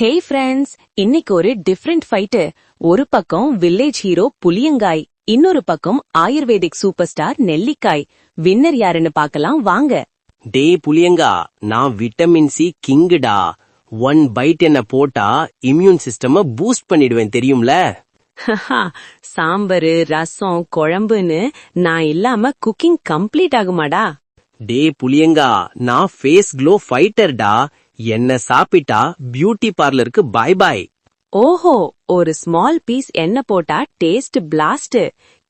Hey friends, இன்னைக்கு ஒரு different fight. ஒரு பக்கம் வில்லேஜ் ஹீரோ புளியங்காய், இன்னொரு பக்கம் ஆயுர்வேதிக் சூப்பர் ஸ்டார் நெல்லிக்காய். வின்னர் யாருன்னு பார்க்கலாம் வாங்க. டே புளியங்கா, நான் விட்டமின் சி கிங்குடா. 1 பைட் என்ன போட்டா இம்யூன் சிஸ்டம் பூஸ்ட் பண்ணிடுவேன் தெரியும்ல. சாம்பாரு, ரசம், குழம்புன்னு நான் இல்லாம குக்கிங் கம்ப்ளீட் ஆகுமாடா? டே புளியங்கா, நான் ஃபேஸ் க்ளோ ஃபைட்டர்டா. என்ன சாப்பிட்டா பியூட்டி பார்லருக்கு பை பை. ஓஹோ, ஒரு ஸ்மால் பீஸ் எண்ணெய் போட்டா டேஸ்ட் பிளாஸ்ட்.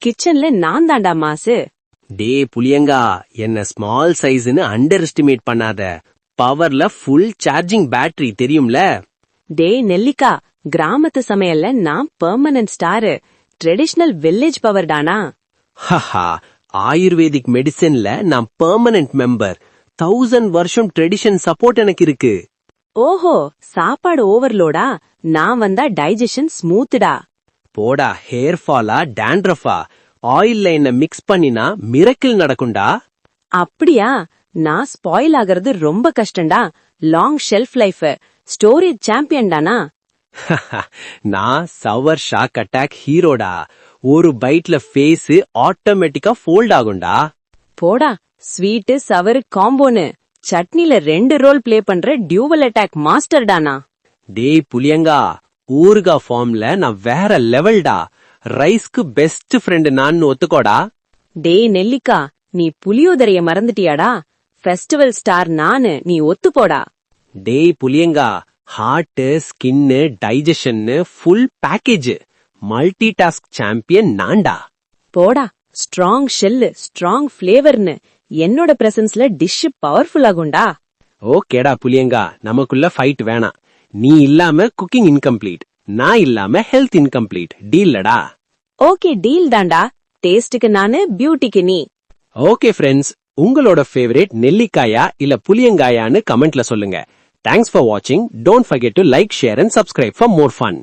கிச்சன்ல நான் தாண்டா மாசு. டே புளியங்கா, என்ன ஸ்மால் சைஸ்னு அண்டர் எஸ்டிமேட் பண்ணாத. பவர்ல ஃபுல் சார்ஜிங் பேட்டரி தெரியும்ல. டே நெல்லிக்கா, கிராமத்து சமையல்ல நான் permanent star. Traditional village power டானா. ஹஹா, ஆயுர்வேதிக் மெடிசன்ல நான் பெர்மனன்ட் மெம்பர். 1000 வருஷம் ட்ரெடிஷன் சப்போர்ட் எனக்கு இருக்கு. ஓஹோ, சாப்பாடு ஓவர்லோடா. நான் வந்தா டைஜஷன் ஸ்மூத்டா. போடா, ஹேர் ஃபாலா டாண்ட்ரஃபா ஆயில்ல என்ன மிக்ஸ் பண்ணினா மிரக்கிள் நடக்கும்டா. அப்படியா? நான் ஸ்பாயில் ஆகிறது ரொம்ப கஷ்டம்டா. Long shelf life, storage champion டானா. நான் சவர் ஷாக் அட்டாக் ஹீரோடா. ஒரு பைட்ல ஃபேஸ் ஆட்டோமேட்டிக்கா ஃபோல்ட் ஆகும்டா. போடா, ஸ்வீட் சவரு காம்போன்னு சட்னில 2 ரோல் பிளே பண்ற டியூவல் அட்டாக் மாஸ்டர் டானா. டேய் புளியங்கா, ஊர்கா ஃபார்ம்ல நான் வேற லெவல்டா. ரைஸ்க்கு பெஸ்ட் ஃப்ரெண்ட் நான் ஒத்துக்கோடா. டே நெல்லிக்கா, நீ புளியோதரைய மறந்துட்டியாடா? ஃபெஸ்டிவல் ஸ்டார் நானு, நீ ஒத்து போடா. டேய் புளியங்கா, heart, skin, digestion full package. Multi task champion நான்டா. போடா, ஸ்ட்ராங் ஷெல்லு, ஸ்ட்ராங் ஃபிளேவர்னு என்னோட பிரசன்ஸ்ல டிஷ் பவர்ஃபுல் ஆகும்டா. ஓகேடா புளியங்கா, நமக்குள்ள ஃபைட் வேணாம். நீ இல்லாம குக்கிங் இன்கம்ப்ளீட், நான் இல்லாம ஹெல்த் இன்கம்ப்ளீட். டீல்லடா? ஓகே, டீல் தாண்டா. டேஸ்டுக்கு நானு, பியூட்டிக்கு நீ. ஓகே ஃப்ரெண்ட்ஸ், உங்களோட ஃபேவரேட் நெல்லிக்காயா இல்ல புளியங்காயான்னு கமெண்ட்ல சொல்லுங்க. தேங்க்ஸ் ஃபார் வாட்சிங். Don't forget to like, share and subscribe for more fun.